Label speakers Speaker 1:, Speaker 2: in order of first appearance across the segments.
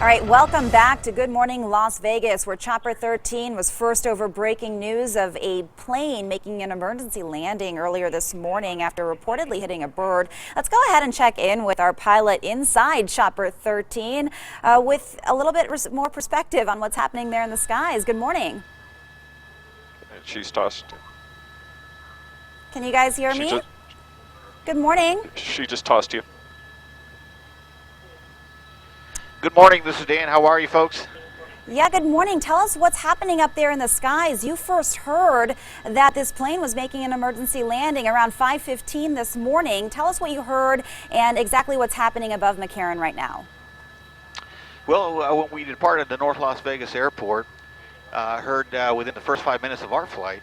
Speaker 1: All right, welcome back to Good Morning Las Vegas, where Chopper 13 was first over breaking news of a plane making an emergency landing earlier this morning after reportedly hitting a bird. Let's go ahead and check in with our pilot inside Chopper 13 with a little bit more perspective on what's happening there in the skies. Good morning.
Speaker 2: She's tossed.
Speaker 1: Can you guys hear me? Good morning.
Speaker 2: She just tossed you.
Speaker 3: Good morning, this is Dan. How are you folks?
Speaker 1: Yeah, good morning. Tell us what's happening up there in the skies. You first heard that this plane was making an emergency landing around 5:15 this morning. Tell us what you heard and exactly what's happening above McCarran right now.
Speaker 3: Well, when we departed the North Las Vegas Airport, heard within the first 5 minutes of our flight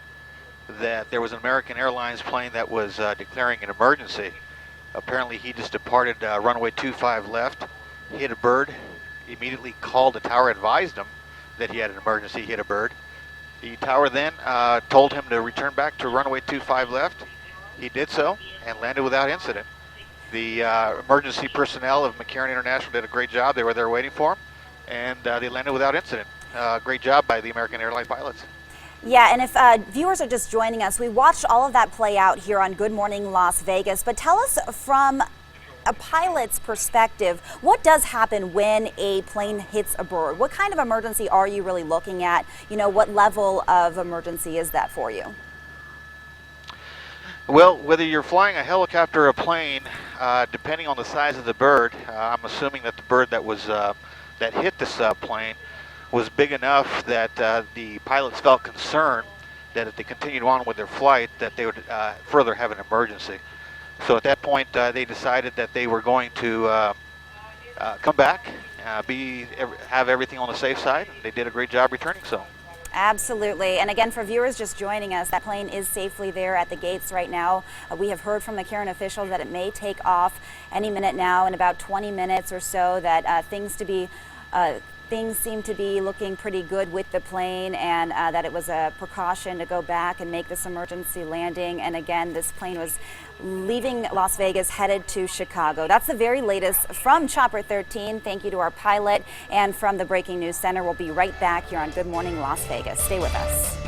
Speaker 3: that there was an American Airlines plane that was declaring an emergency. Apparently he just departed runway 25 left, hit a bird, immediately called the tower, advised him that he had an emergency, hit a bird. The tower then told him to return back to runway 25 left. He did so and landed without incident. The emergency personnel of McCarran International did a great job. They were there waiting for him, and they landed without incident. Great job by the American Airlines pilots.
Speaker 1: Yeah, and if viewers are just joining us, we watched all of that play out here on Good Morning Las Vegas. But tell us from a pilot's perspective, what does happen when a plane hits a bird? What kind of emergency are you really looking at? You know, what level of emergency is that for you?
Speaker 3: Well, whether you're flying a helicopter or a plane, depending on the size of the bird, I'm assuming that the bird that was that hit this plane was big enough that the pilots felt concerned that if they continued on with their flight, that they would further have an emergency. So at that point, they decided that they were going to come back, have everything on the safe side. They did a great job returning so.
Speaker 1: Absolutely. And again, for viewers just joining us, that plane is safely there at the gates right now. We have heard from McCarran officials that it may take off any minute now, in about 20 minutes or so, that things seem to be looking pretty good with the plane, and that it was a precaution to go back and make this emergency landing. And again, this plane was leaving Las Vegas, headed to Chicago. That's the very latest from Chopper 13. Thank you to our pilot, and from the Breaking News Center. We'll be right back here on Good Morning Las Vegas. Stay with us.